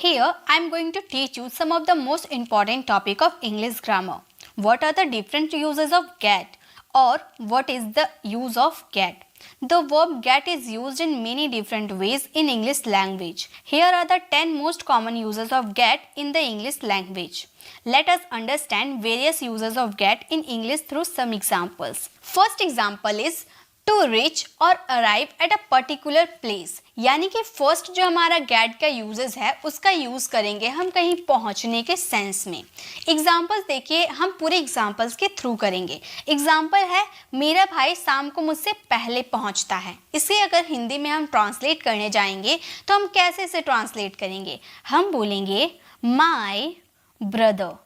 Here I am going to teach you some of the most important topic of English grammar. What are the different uses of get or what is the use of get? The verb get is used in many different ways in English language. Here are the 10 most common uses of get in the English language. Let us understand various uses of get in English through some examples. First example is to reach or arrive at a particular place, यानी कि first जो हमारा gate का uses है उसका use करेंगे हम कहीं पहुंचने के सेंस में. एग्जाम्पल्स देखिए, हम पूरे एग्जाम्पल्स के थ्रू करेंगे. एग्जाम्पल है मेरा भाई शाम को मुझसे पहले पहुंचता है. इसे अगर हिंदी में हम ट्रांसलेट करने जाएंगे तो हम कैसे इसे ट्रांसलेट करेंगे? हम बोलेंगे my brother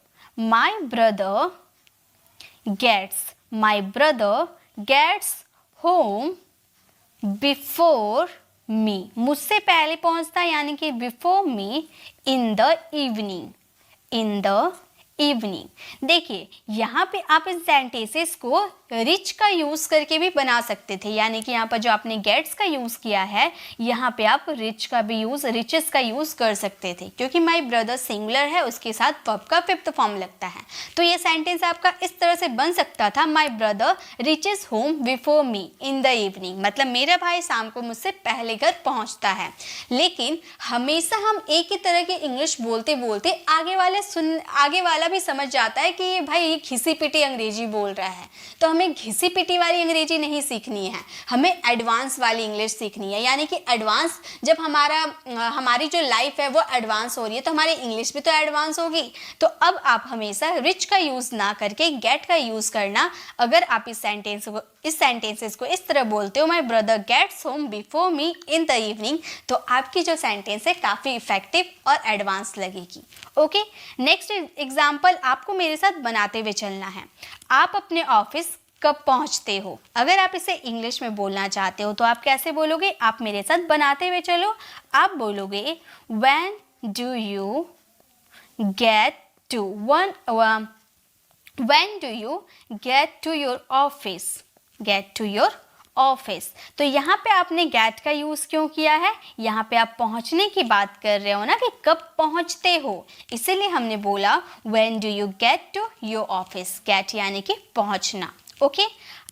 gets home before me. मुझसे पहले पहुंचता है यानी कि before me in the evening. देखिए यहाँ पे आप इन सेंटेंसेस को रिच का यूज करके भी बना सकते थे, यानी कि यहाँ पर जो आपने गेट्स का यूज किया है यहाँ पे आप रिच का भी यूज रिचेस का यूज कर सकते थे, क्योंकि माई ब्रदर सिंगुलर है, उसके साथ वर्ब का फिफ्थ फॉर्म लगता है. तो ये सेंटेंस आपका इस तरह से बन सकता था, my brother reaches home before me in the evening, मतलब मेरा भाई शाम को मुझसे पहले घर पहुँचता है. लेकिन हमेशा हम एक ही तरह की इंग्लिश बोलते बोलते आगे वाला भी समझ जाता है कि ये भाई ये घिसी पिटी अंग्रेजी बोल रहा है. तो हमें घिसी पिटी वाली अंग्रेजी नहीं सीखनी है, हमें एडवांस वाली इंग्लिश सीखनी है. यानी कि एडवांस, जब हमारी जो लाइफ है वो एडवांस हो रही है तो हमारी इंग्लिश भी तो एडवांस होगी. तो अब आप हमेशा रिच का यूज ना करके गेट का यूज करना. अगर आप इस सेंटेंसेस को इस तरह बोलते हो, my brother gets home before me in the evening, तो आपकी जो सेंटेंस है काफ़ी इफेक्टिव और एडवांस लगेगी. ओके, नेक्स्ट एग्जाम्पल आपको मेरे साथ बनाते हुए चलना है. आप अपने ऑफिस कब पहुंचते हो? अगर आप इसे इंग्लिश में बोलना चाहते हो तो आप कैसे बोलोगे? आप मेरे साथ बनाते हुए चलो. आप बोलोगे when do you get to your office. तो यहाँ पे आपने गेट का यूज़ क्यों किया है? यहाँ पे आप पहुँचने की बात कर रहे हो ना कि कब पहुँचते हो, इसीलिए हमने बोला when do you get to your office. Get यानी कि पहुँचना. ओके,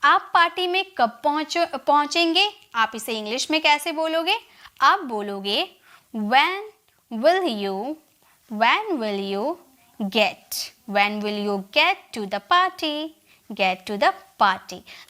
आप पार्टी में कब पहुँचेंगे? आप इसे इंग्लिश में कैसे बोलोगे? आप बोलोगे when will you get to the party.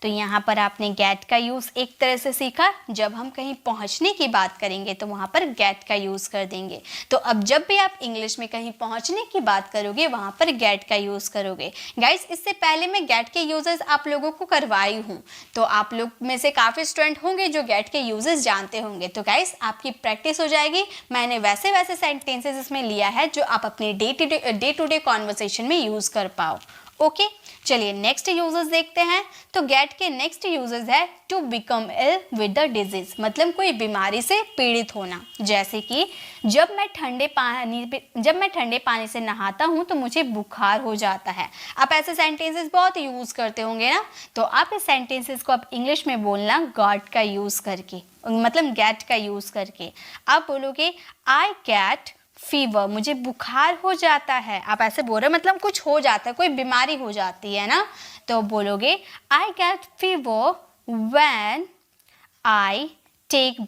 तो यहाँ पर आपने गेट का यूज़ एक तरह से सीखा. जब हम कहीं पहुँचने की बात करेंगे तो वहाँ पर गेट का यूज़ कर देंगे. तो अब जब भी आप इंग्लिश में कहीं पहुँचने की बात करोगे वहाँ पर गेट का यूज़ करोगे. गाइस, इससे पहले मैं गेट के यूजेस आप लोगों को करवाई हूँ, तो आप लोग में से काफ़ी स्टूडेंट होंगे जो गेट के यूजेस जानते होंगे. तो गाइस, आपकी प्रैक्टिस हो जाएगी. मैंने वैसे सेंटेंसेस इसमें लिया है जो आप अपने डे टू डे कॉन्वर्सेशन में यूज़ कर पाओ. ओके, चलिए नेक्स्ट यूजेस देखते हैं. तो गेट के नेक्स्ट यूजेस है to become ill with the disease, मतलब कोई बीमारी से पीड़ित होना. जैसे कि जब मैं ठंडे पानी से नहाता हूँ तो मुझे बुखार हो जाता है. आप ऐसे सेंटेंसेस बहुत यूज़ करते होंगे ना. तो आप इस सेंटेंसेस को आप इंग्लिश में बोलना गॉट का यूज़ करके, मतलब गेट का यूज़ करके. आप बोलोगे आई गेट फीवर, मुझे बुखार हो जाता है. आप ऐसे बोल रहे हो, मतलब कुछ हो जाता है, कोई बीमारी हो जाती है ना. तो बोलोगे I get fever when I take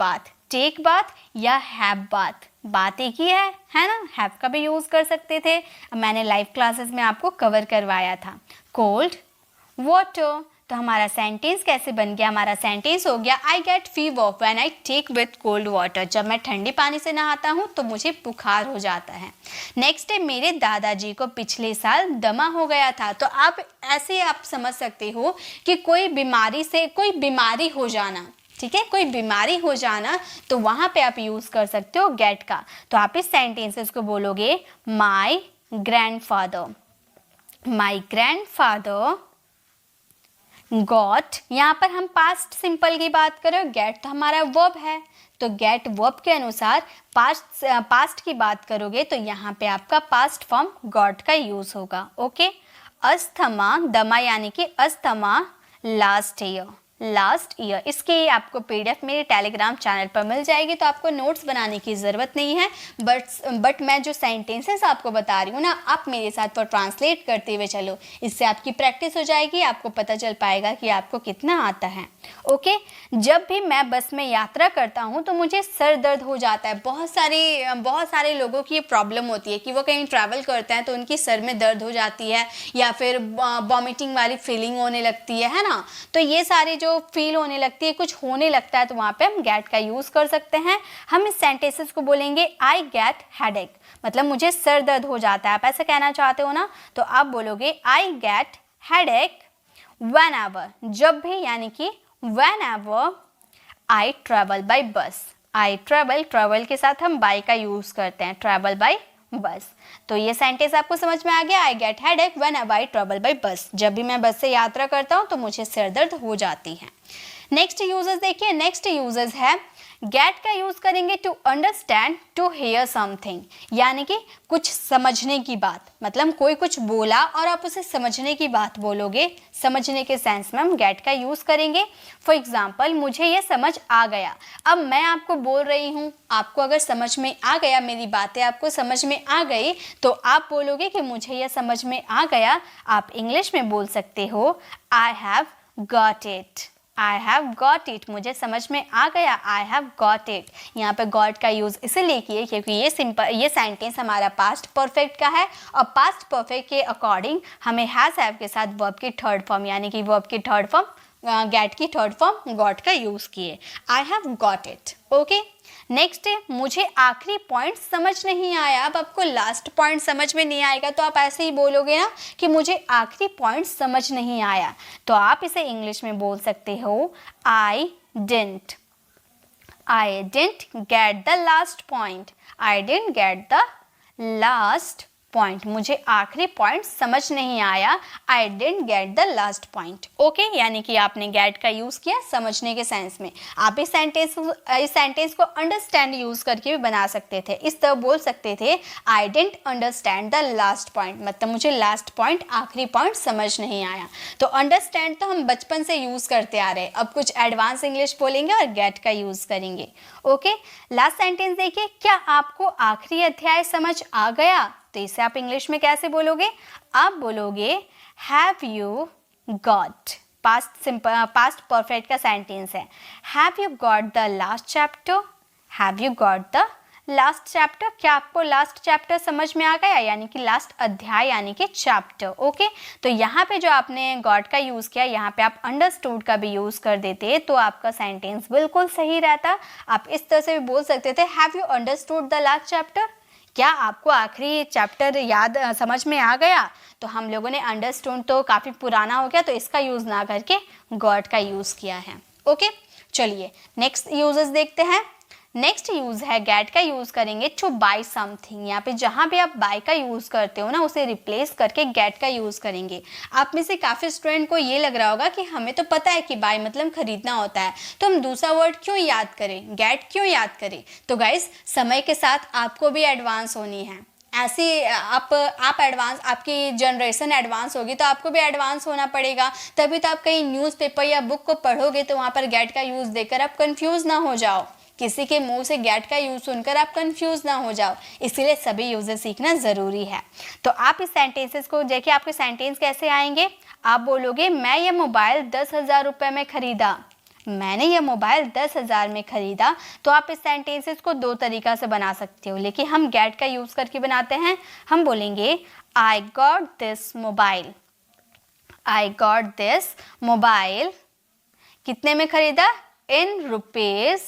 bath या हैव बाथ. बात एक ही है ना. हैव का भी यूज़ कर सकते थे, मैंने लाइव क्लासेस में आपको कवर करवाया था. कोल्ड वाटर, तो हमारा सेंटेंस कैसे बन गया? हमारा सेंटेंस हो गया I get fever when I take with cold water. जब मैं ठंडे पानी से नहाता हूँ तो मुझे बुखार हो जाता है. नेक्स्ट है मेरे दादाजी को पिछले साल दमा हो गया था. तो आप ऐसे आप समझ सकते हो कि कोई बीमारी हो जाना. ठीक है, कोई बीमारी हो जाना, तो वहाँ पे आप यूज़ कर सकते हो गेट का. तो आप इस सेंटेंसेस को बोलोगे माई ग्रैंडफादर गॉट. यहाँ पर हम पास्ट सिंपल की बात करें, गेट तो हमारा वर्ब है, तो गेट वर्ब के अनुसार पास्ट की बात करोगे तो यहाँ पे आपका पास्ट फॉर्म गॉट का यूज होगा. ओके, अस्थमा, दमा यानी कि अस्थमा लास्ट लास्ट ईयर। इसकी आपको PDF मेरे टेलीग्राम चैनल पर मिल जाएगी, तो आपको नोट्स बनाने की ज़रूरत नहीं है। बट मैं जो सेंटेंसेस आपको बता रही हूँ ना, आप मेरे साथ वो ट्रांसलेट करते हुए चलो, इससे आपकी प्रैक्टिस हो जाएगी, आपको पता चल पाएगा कि आपको कितना आता है। ओके, जब भी मैं बस में यात्रा करता हूँ तो मुझे सर दर्द हो जाता है। बहुत सारे लोगों की ये प्रॉब्लम होती है कि वो कहीं ट्रैवल करते हैं तो उनकी सर में दर्द हो जाती है या फिर वॉमिटिंग वाली फीलिंग होने लगती है ना। तो ये सारे जो फील होने लगती है, कुछ होने लगता है, तो वहाँ पे हम गेट का यूज़ कर सकते हैं। हम इस सेंटेंसेस को बोलेंगे आई गेट हेडेक, मतलब मुझे सर दर्द हो जाता है। आप ऐसा कहना चाहते हो ना, तो आप बोलोगे आई गेट हेडेक whenever, जब भी, यानी कि whenever I travel by bus। I travel के साथ हम by का यूज़ करते हैं, travel by बस। तो ये सेंटेंस आपको समझ में आ गया, I gate headache whenever I travel by bus। जब भी मैं बस से यात्रा करता हूँ तो मुझे सिर दर्द हो जाती है। नेक्स्ट यूजेस देखिए, नेक्स्ट यूजेस है गेट का यूज करेंगे to understand, to hear something, यानी कि कुछ समझने की बात, मतलब कोई कुछ बोला और आप उसे समझने की बात बोलोगे, समझने के सेंस में हम गेट का यूज करेंगे। फॉर एग्जाम्पल, मुझे ये समझ आ गया। अब मैं आपको बोल रही हूँ, आपको अगर समझ में आ गया, मेरी बातें आपको समझ में आ गई, तो आप बोलोगे कि मुझे ये समझ में आ गया। आप इंग्लिश में बोल सकते हो I have got it, I have got it, मुझे समझ में आ गया, आई हैव गॉट इट। यहाँ पे गॉट का यूज़ इसलिए किए क्योंकि ये सेंटेंस हमारा पास्ट परफेक्ट का है, और पास्ट परफेक्ट के अकॉर्डिंग हमें हैज़ हैव के साथ वर्ब की थर्ड फॉर्म, यानी कि वर्ब की थर्ड फॉर्म गेट की थर्ड फॉर्म गॉट का यूज़ किए, I have got it. Okay, next है मुझे आखिरी पॉइंट समझ नहीं आया। अब आपको लास्ट पॉइंट समझ में नहीं आएगा तो आप ऐसे ही बोलोगे ना कि मुझे आखिरी पॉइंट समझ नहीं आया, तो आप इसे इंग्लिश में बोल सकते हो I didn't get the last point, I didn't get the last point, मुझे आखिरी पॉइंट समझ नहीं आया, I didn't get the last point. Okay, यानी कि आपने गेट का यूज़ किया समझने के सेंस में। आप इस सेंटेंस को अंडरस्टैंड यूज़ करके भी बना सकते थे। इस तरह बोल सकते थे I didn't understand the last point, मतलब मुझे लास्ट पॉइंट, आखिरी पॉइंट समझ नहीं आया। तो अंडरस्टैंड तो हम बचपन से यूज़ करते आ रहे हैं, अब कुछ एडवांस इंग्लिश बोलेंगे और गेट का यूज़ करेंगे। ओके, लास्ट सेंटेंस देखिए, क्या आपको आखिरी अध्याय समझ आ गया? तो इसे आप इंग्लिश में कैसे बोलोगे? आप बोलोगे have you got, past perfect का सेंटेंस है, have you got the last chapter, have you got the last chapter, क्या आपको लास्ट चैप्टर समझ में आ गया, यानी कि लास्ट अध्याय यानी कि चैप्टर। ओके, तो यहाँ पे जो आपने गॉट का यूज़ किया, यहाँ पे आप अंडरस्टूड का भी यूज़ कर देते तो आपका सेंटेंस बिल्कुल सही रहता। आप इस तरह से भी बोल सकते थे have you understood the last chapter, क्या आपको आखिरी चैप्टर याद समझ में आ गया? तो हम लोगों ने अंडरस्टूड तो काफ़ी पुराना हो गया, तो इसका यूज़ ना करके गॉट का यूज़ किया है। ओके, चलिए नेक्स्ट यूजेस देखते हैं। नेक्स्ट यूज़ है गेट का यूज़ करेंगे टू बाय समथिंग। यहाँ पे जहाँ भी आप बाय का यूज़ करते हो ना, उसे रिप्लेस करके गेट का यूज़ करेंगे। आप में से काफ़ी स्टूडेंट को ये लग रहा होगा कि हमें तो पता है कि बाय मतलब खरीदना होता है, तो हम दूसरा वर्ड क्यों याद करें, गेट क्यों याद करें? तो गाइस, समय के साथ आपको भी एडवांस होनी है। ऐसी आप एडवांस, आपकी जनरेशन एडवांस होगी तो आपको भी एडवांस होना पड़ेगा। तभी तो आप कहीं न्यूज़पेपर या बुक को पढ़ोगे तो वहाँ पर गेट का यूज़ देकर आप कंफ्यूज ना हो जाओ, किसी के मुंह से गेट का यूज़ सुनकर आप कंफ्यूज ना हो जाओ। इसीलिए सभी यूजेस सीखना ज़रूरी है। तो आप इस सेंटेंसेस को देखिए, आपके सेंटेंस कैसे आएंगे? आप बोलोगे मैं ये मोबाइल 10,000 रुपये में ख़रीदा, मैंने ये मोबाइल 10,000 में ख़रीदा। तो आप इस सेंटेंसेस को दो तरीक़ा से बना सकते हो, लेकिन हम गेट का यूज़ करके बनाते हैं। हम बोलेंगे I got this mobile, I got this mobile कितने में ख़रीदा? In rupees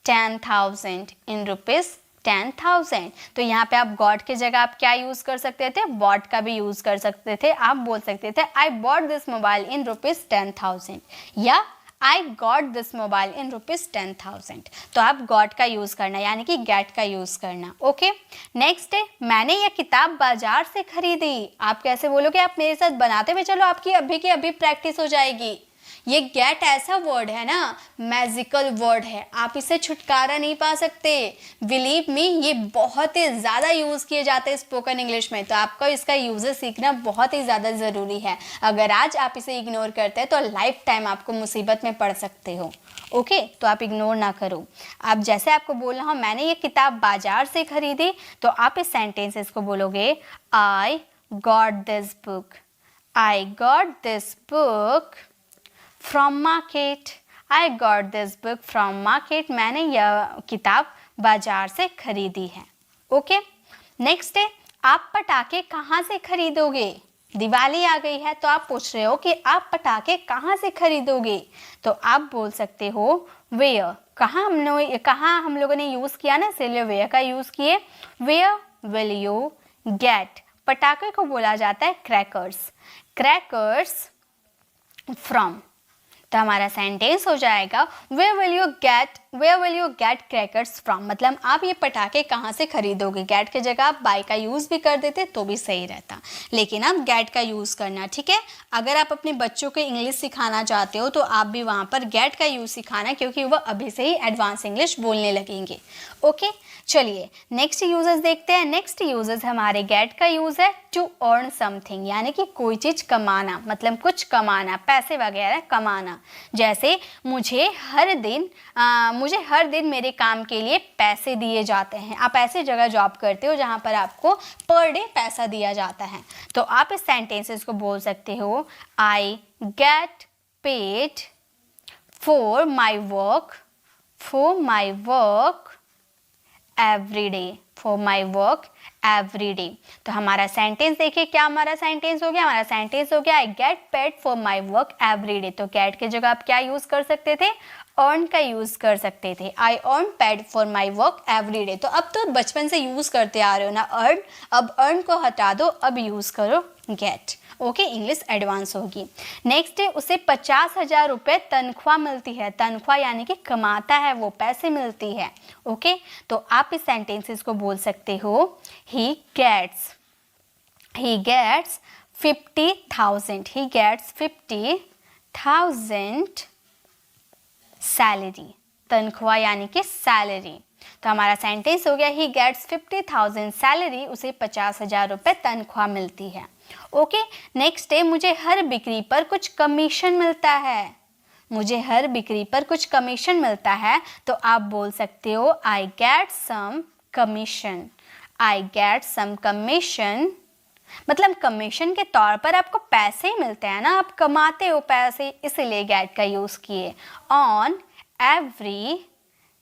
10,000, in rupees 10,000। तो यहाँ पे आप गॉट की जगह आप क्या यूज़ कर सकते थे? बॉट का भी यूज़ कर सकते थे। आप बोल सकते थे I bought this mobile in rupees 10,000 या I got this mobile in rupees 10,000। तो आप गॉट का यूज़ करना, यानी कि गेट का यूज़ करना। ओके, नेक्स्ट है मैंने ये किताब बाजार से खरीदी। आप कैसे बोलोगे? आप मेरे साथ बनाते हुए चलो, आपकी अभी की अभी प्रैक्टिस हो जाएगी। ये गेट ऐसा वर्ड है ना, मैजिकल वर्ड है, आप इससे छुटकारा नहीं पा सकते। बिलीव मी, ये बहुत ही ज़्यादा यूज़ किए जाते हैं स्पोकन इंग्लिश में, तो आपको इसका यूजेस सीखना बहुत ही ज़्यादा ज़रूरी है। अगर आज आप इसे इग्नोर करते हैं तो लाइफ टाइम आपको मुसीबत में पड़ सकते हो। ओके, तो आप इग्नोर ना करो। आप जैसे आपको बोलना हो मैंने ये किताब बाजार से खरीदी, तो आप इस सेंटेंसेस को बोलोगे I got this book, I got this book from market, I got this book from market, मैंने यह किताब बाजार से खरीदी है। ओके, नेक्स्ट है आप पटाखे कहाँ से खरीदोगे। दिवाली आ गई है तो आप पूछ रहे हो कि आप पटाखे कहाँ से खरीदोगे, तो आप बोल सकते हो वेयर। कहाँ हम लोगों ने यूज़ किया ना, इसलिए वेयर का यूज़ किए। वेयर विल यू गेट, पटाखे को बोला जाता है क्रैकर्स, क्रैकर्स फ्रॉम। तो हमारा सेंटेंस हो जाएगा where will you get crackers from, मतलब आप ये पटाखे कहाँ से खरीदोगे। गेट की जगह आप बाय का यूज़ भी कर देते तो भी सही रहता, लेकिन आप गेट का यूज़ करना, ठीक है। अगर आप अपने बच्चों को इंग्लिश सिखाना चाहते हो तो आप भी वहाँ पर गेट का यूज़ सिखाना, क्योंकि वह अभी से ही एडवांस इंग्लिश बोलने लगेंगे। ओके, चलिए नेक्स्ट यूजेस देखते हैं। नेक्स्ट यूजेस हमारे गेट का यूज़ है टू अर्न समथिंग, यानी कि कोई चीज़ कमाना, मतलब कुछ कमाना, पैसे वगैरह कमाना। जैसे मुझे हर दिन मेरे काम के लिए पैसे दिए जाते हैं। आप ऐसी जगह जॉब करते हो जहाँ पर आपको पर डे पैसा दिया जाता है, तो आप इस सेंटेंसेस को बोल सकते हो I get paid for my work every day, for my work every day. तो हमारा सेंटेंस देखिए क्या हमारा सेंटेंस हो गया, हमारा सेंटेंस हो गया I get paid for my work every day. तो गेट की जगह आप क्या यूज़ कर सकते थे, अर्न का यूज़ कर सकते थे, I earn paid for my work every day. तो अब तो बचपन से यूज़ करते आ रहे हो ना अर्न, अब अर्न को हटा दो, अब यूज़ करो गेट। ओके, इंग्लिश एडवांस होगी। नेक्स्ट है उसे 50,000 रुपये तनख्वाह मिलती है, तनख्वाह यानी कि कमाता है वो, पैसे मिलती है। ओके, तो आप इस सेंटेंसेस को बोल सकते हो he gets 50,000, he gets 50,000 salary, तनख्वाह यानी कि सैलरी। तो हमारा सेंटेंस हो गया ही गेट्स 50,000 सैलरी, उसे 50,000 रुपये तनख्वाह मिलती है। ओके, नेक्स्ट है मुझे हर बिक्री पर कुछ कमीशन मिलता है, मुझे हर बिक्री पर कुछ कमीशन मिलता है, तो आप बोल सकते हो I get some commission, I get some commission, मतलब कमीशन के तौर पर आपको पैसे ही मिलते हैं ना, आप कमाते हो पैसे, इसलिए गेट का यूज़ किए। ऑन एवरी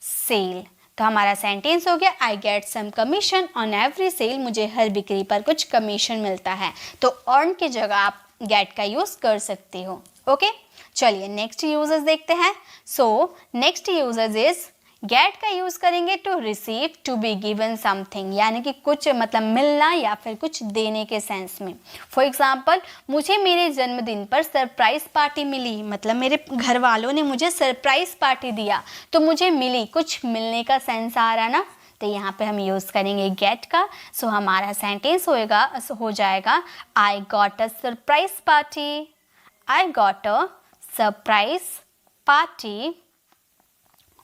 सेल, तो हमारा सेंटेंस हो गया I get some commission on every sale, मुझे हर बिक्री पर कुछ कमीशन मिलता है। तो अर्न की जगह आप गेट का यूज़ कर सकते हो। ओके, चलिए नेक्स्ट यूजेस देखते हैं। So next uses is get का यूज़ करेंगे to receive, to be given something, यानी कि कुछ मतलब मिलना या फिर कुछ देने के सेंस में। फॉर एग्जाम्पल मुझे मेरे जन्मदिन पर सरप्राइज पार्टी मिली, मतलब मेरे घर वालों ने मुझे सरप्राइज पार्टी दिया, तो मुझे मिली, कुछ मिलने का सेंस आ रहा ना, तो यहाँ पे हम यूज़ करेंगे गेट का। सो हमारा सेंटेंस हो जाएगा I got a surprise party, I got a surprise party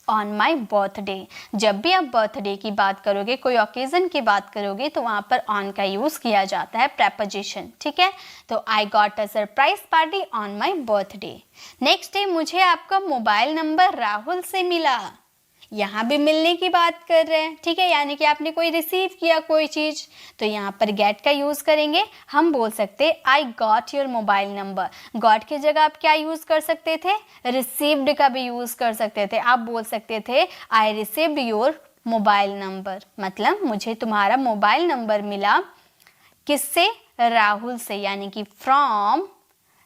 on my birthday. जब भी आप बर्थडे की बात करोगे, कोई ओकेज़न की बात करोगे, तो वहाँ पर ऑन का यूज़ किया जाता है, प्रेपोजिशन, ठीक है। तो I got a surprise party on my birthday. Next है मुझे आपका मोबाइल नंबर राहुल से मिला, यहाँ भी मिलने की बात कर रहे हैं, ठीक है, यानी कि आपने कोई रिसीव किया कोई चीज़, तो यहाँ पर गेट का यूज़ करेंगे। हम बोल सकते I got your mobile number, got की जगह आप क्या यूज़ कर सकते थे, रिसीव्ड का भी यूज़ कर सकते थे। आप बोल सकते थे I received your mobile number, मतलब मुझे तुम्हारा मोबाइल नंबर मिला, किससे, राहुल से, यानी कि फ्रॉम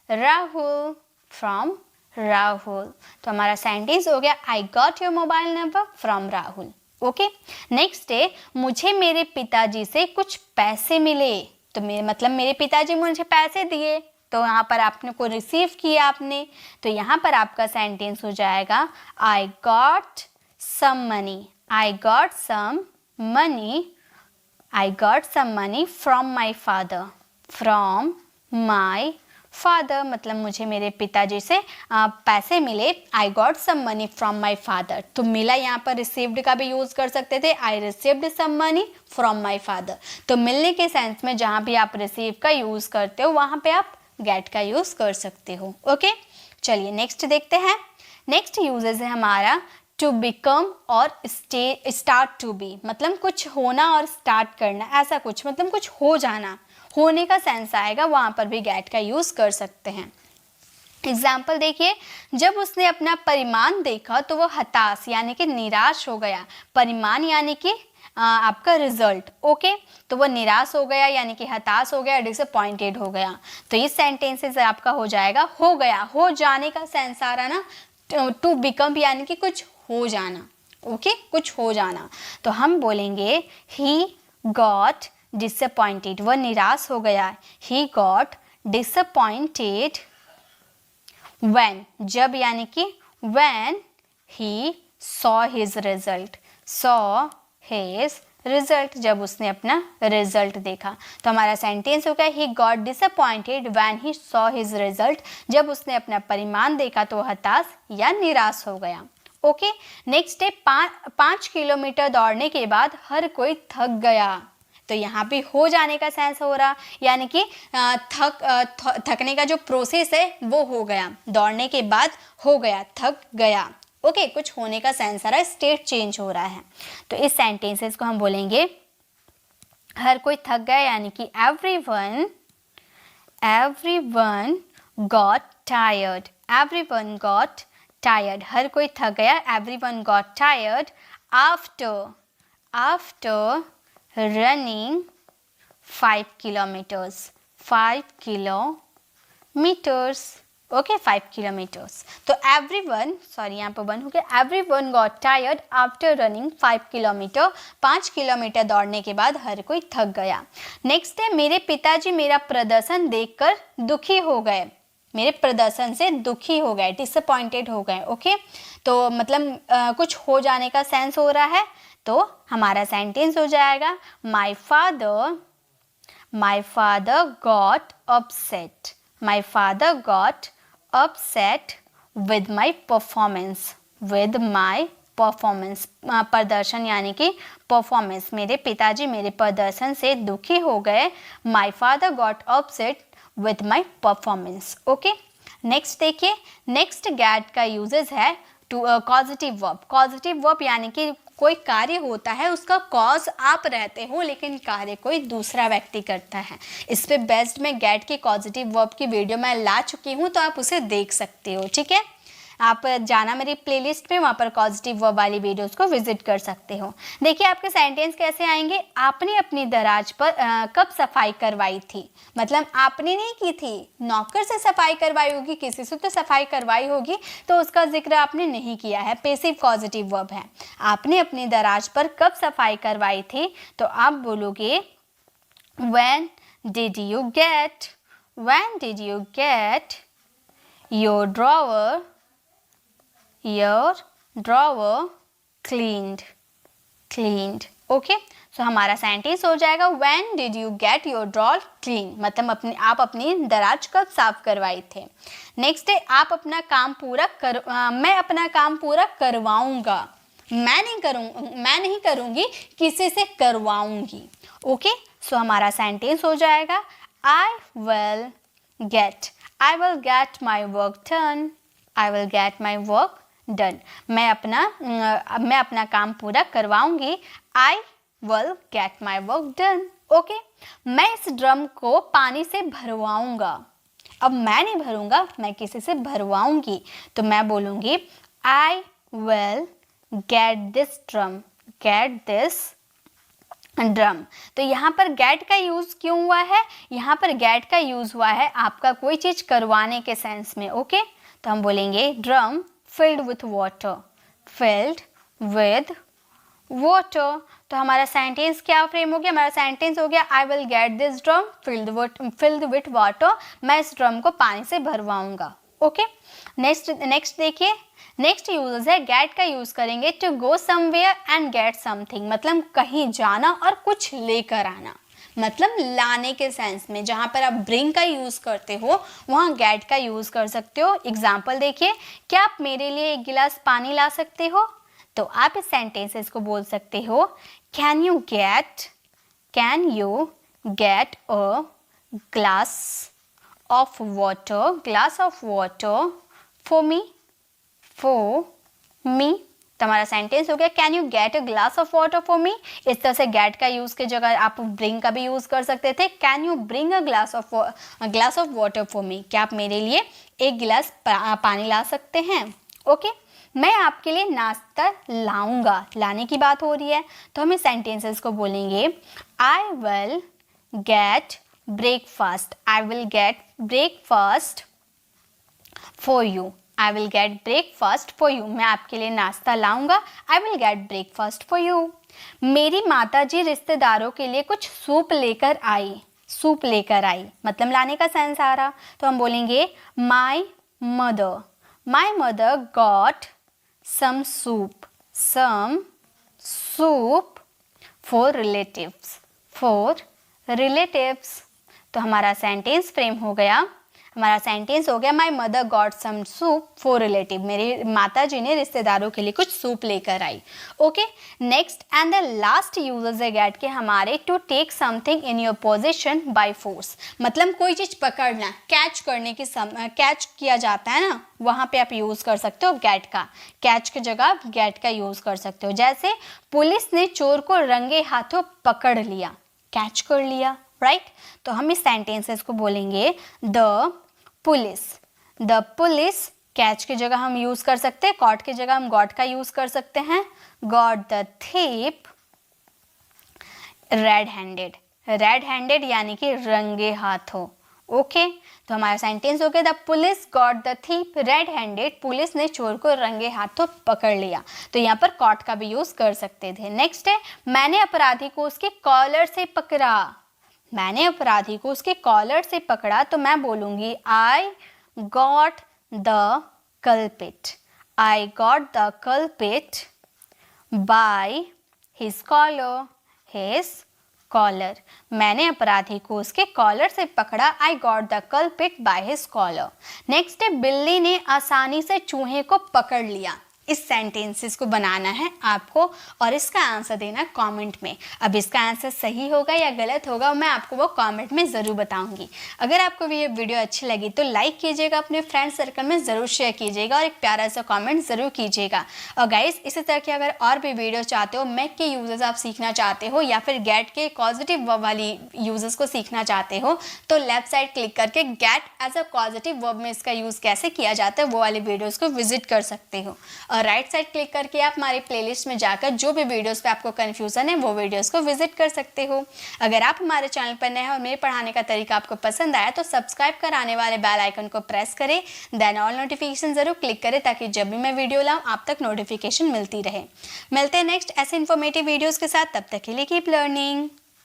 राहुल, फ्रॉम राहुल। तो हमारा सेंटेंस हो गया I got your mobile number from Rahul. Okay, next है मुझे मेरे पिताजी से कुछ पैसे मिले, तो मेरे पिताजी मुझे पैसे दिए, तो यहाँ पर आपने को रिसीव किया आपने, तो यहाँ पर आपका सेंटेंस हो जाएगा I got some money, I got some money, I got some money from my father, from my father मतलब मुझे मेरे पिताजी से पैसे मिले। I got some money from my father, तो मिला यहाँ पर रिसीव्ड का भी यूज़ कर सकते थे, I received some money from my father. तो मिलने के सेंस में जहाँ भी आप रिसीव का यूज़ करते हो वहाँ पे आप गेट का यूज़ कर सकते हो। ओके, चलिए नेक्स्ट देखते हैं। नेक्स्ट यूजेस है हमारा टू बिकम और स्टार्ट टू बी, मतलब कुछ होना और स्टार्ट करना, ऐसा कुछ मतलब कुछ हो जाना, होने का सेंस आएगा, वहाँ पर भी गेट का यूज़ कर सकते हैं। एग्जाम्पल देखिए, जब उसने अपना परिमाण देखा तो वो हताश यानी कि निराश हो गया। परिमाण यानी कि आपका रिजल्ट। ओके, तो वो निराश हो गया यानी कि हताश हो गया, डिसअपॉइंटेड हो गया। तो इस सेंटेंसेस आपका हो जाएगा हो गया, हो जाने का सेंस आ रहा ना। टू बिकम यानी कि कुछ हो जाना। ओके, कुछ हो जाना। तो हम बोलेंगे ही गॉट डिसअपॉइंटेड, वह निराश हो गया। ही गॉट डिसअपॉइंटेड when, जब यानी कि when he saw his result, saw his result, जब उसने अपना रिजल्ट देखा। तो हमारा सेंटेंस हो गया he got disappointed when he saw his result, जब उसने अपना परिमाण देखा तो हताश या निराश हो गया। ओके, नेक्स्ट है 5 किलोमीटर दौड़ने के बाद हर कोई थक गया। तो यहाँ पे हो जाने का सेंस हो रहा, यानी कि थकने का जो प्रोसेस है वो हो गया, दौड़ने के बाद हो गया, थक गया। ओके, कुछ होने का सेंस आ रहा है, स्टेट चेंज हो रहा है। तो इस सेंटेंसेस को हम बोलेंगे हर कोई थक गया यानी कि everyone got tired, everyone got tired, हर कोई थक गया, everyone got tired after running 5 kilometers, 5 kilometers। Okay, 5 kilometers। तो everyone, सॉरी यहाँ पर 1 हो गया, everyone got tired after running 5 kilometer, 5 kilometre दौड़ने के बाद हर कोई थक गया। नेक्स्ट है मेरे पिताजी मेरा प्रदर्शन देखकर दुखी हो गए, मेरे प्रदर्शन से दुखी हो गए, डिसअपॉइंटेड हो गए। ओके, तो मतलब कुछ हो जाने का सेंस हो रहा है। तो हमारा सेंटेंस हो जाएगा माई father got upset, my father got upset with my performance, with my performance, प्रदर्शन यानी कि परफॉर्मेंस, मेरे पिताजी मेरे प्रदर्शन से दुखी हो गए। My father got upset with my performance. Okay, next देखिए, नेक्स्ट गेट का यूजेस है to causative verb. Causative verb यानी कि कोई कार्य होता है, उसका कॉज आप रहते हो लेकिन कार्य कोई दूसरा व्यक्ति करता है। इस पे बेस्ड में गेट के कॉजेटिव वर्ब की वीडियो मैं ला चुकी हूँ, तो आप उसे देख सकते हो। ठीक है, आप जाना मेरी प्लेलिस्ट में, वहाँ पर पॉजिटिव वर्ब वाली वीडियोस को विजिट कर सकते हो। देखिए आपके सेंटेंस कैसे आएंगे। आपने अपनी दराज पर कब सफाई करवाई थी, मतलब आपने नहीं की थी, नौकर से सफाई करवाई होगी, किसी से तो सफाई करवाई होगी, तो उसका जिक्र आपने नहीं किया है, पैसिव पॉजिटिव वर्ब है। आपने अपनी दराज पर कब सफाई करवाई थी, तो आप बोलोगे when did you get your drawer cleaned। Okay, so हमारा सेंटेंस हो जाएगा when did you get your drawer clean, मतलब आप अपनी दराज कब साफ करवाए थे। नेक्स्ट है आप अपना काम पूरा मैं अपना काम पूरा करवाऊंगा, मैं नहीं करूंगी, किसी से करवाऊंगी। ओके, सो हमारा सेंटेंस हो जाएगा I will get my work done, मैं अपना काम पूरा करवाऊंगी, I will get my work done। Okay, मैं इस ड्रम को पानी से भरवाऊंगा, अब मैं नहीं भरूंगा, मैं किसी से भरवाऊंगी, तो मैं बोलूंगी I will get this drum। तो यहाँ पर गेट का यूज क्यों हुआ है, यहाँ पर गेट का यूज हुआ है आपका कोई चीज करवाने के सेंस में। ओके, तो हम बोलेंगे ड्रम filled with water। तो हमारा सेंटेंस क्या फ्रेम हो गया, हमारा सेंटेंस हो गया I will get this drum filled with water, मैं इस ड्रम को पानी से भरवाऊंगा। ओके, नेक्स्ट देखिए, नेक्स्ट यूज है गेट का यूज करेंगे to go somewhere and get something, मतलब कहीं जाना और कुछ लेकर आना। मतलब लाने के सेंस में। जहाँ पर आप ब्रिंग का यूज़ करते हो वहाँ गेट का यूज़ कर सकते हो। एग्जाम्पल देखिए, क्या आप मेरे लिए एक गिलास पानी ला सकते हो? तो आप इस सेंटेंसेस को बोल सकते हो, can you get a glass of water for me. तो हमारा सेंटेंस हो गया, can you get a glass of water for me. इस तरह से गेट का यूज की जगह आप ब्रिंग का भी यूज कर सकते थे, can you bring a glass of water for me. क्या आप मेरे लिए एक गिलास पानी ला सकते हैं? ओके, मैं आपके लिए नाश्ता लाऊंगा, लाने की बात हो रही है, तो हम इस सेंटेंसेस को बोलेंगे, I will get breakfast for you. I will get breakfast for you. मैं आपके लिए नाश्ता लाऊंगा, I will get breakfast for you. मेरी माताजी रिश्तेदारों के लिए कुछ सूप लेकर आई मतलब लाने का सेंस आ रहा, तो हम बोलेंगे my mother got some soup for relatives। तो हमारा सेंटेंस फ्रेम हो गया, my mother got some soup for relative. मेरी माता जी ने रिश्तेदारों के लिए कुछ सूप लेकर आई। Okay, next and the last uses है गेट के हमारे, to take something in your possession by force. मतलब कोई चीज़ पकड़ना, कैच किया जाता है ना, वहाँ पे आप यूज़ कर सकते हो गेट का। कैच की जगह आप गेट का यूज़ कर सकते हो। जैसे पुलिस ने चोर को रंगे हाथों पकड़ लिया, कैच कर लिया, राइट। तो हम इस सेंटेंसेस को बोलेंगे, द पुलिस कैच की जगह हम यूज कर सकते हैं, कॉट की जगह हम गॉट का यूज कर सकते हैं, got the thief red handed यानी कि रंगे हाथों। ओके, तो हमारा सेंटेंस हो गया, the police got the thief red handed. Police ने चोर को रंगे हाथों पकड़ लिया, तो यहाँ पर कॉट का भी यूज कर सकते थे। नेक्स्ट है, मैंने अपराधी को उसके कॉलर से पकड़ा, तो मैं बोलूंगी I got the culprit by his collar. मैंने अपराधी को उसके कॉलर से पकड़ा, I got the culprit by his collar. Next है, बिल्ली ने आसानी से चूहे को पकड़ लिया। इस सेंटेंसेस को बनाना है आपको और इसका आंसर देना कमेंट में। अब इसका आंसर सही होगा या गलत होगा मैं आपको वो कमेंट में ज़रूर बताऊंगी। अगर आपको ये वीडियो अच्छी लगी तो लाइक कीजिएगा, अपने फ्रेंड सर्कल में ज़रूर शेयर कीजिएगा और एक प्यारा सा कमेंट ज़रूर कीजिएगा। और गाइस, इसी तरह की अगर और भी वीडियो चाहते हो, मैक के यूजेस आप सीखना चाहते हो या फिर गेट के पॉजिटिव वर्ब वाली यूजेस को सीखना चाहते हो, तो लेफ्ट साइड क्लिक करके get as a positive verb में इसका यूज़ कैसे किया जाता है वो वाले वीडियोज़ को विजिट कर सकते हो। और राइट साइड क्लिक करके आप हमारे प्लेलिस्ट में जाकर जो भी वीडियोस पे आपको कंफ्यूजन है वो वीडियोस को विजिट कर सकते हो। अगर आप हमारे चैनल पर नए हैं और मेरे पढ़ाने का तरीका आपको पसंद आया तो सब्सक्राइब कर आने वाले बेल आइकन को प्रेस करें, देन ऑल नोटिफिकेशन जरूर क्लिक करें ताकि जब भी मैं वीडियो लाऊं आप तक नोटिफिकेशन मिलती रहे। मिलते हैं नेक्स्ट ऐसे इन्फॉर्मेटिव वीडियोज़ के साथ, तब तक के लिए कीप लर्निंग।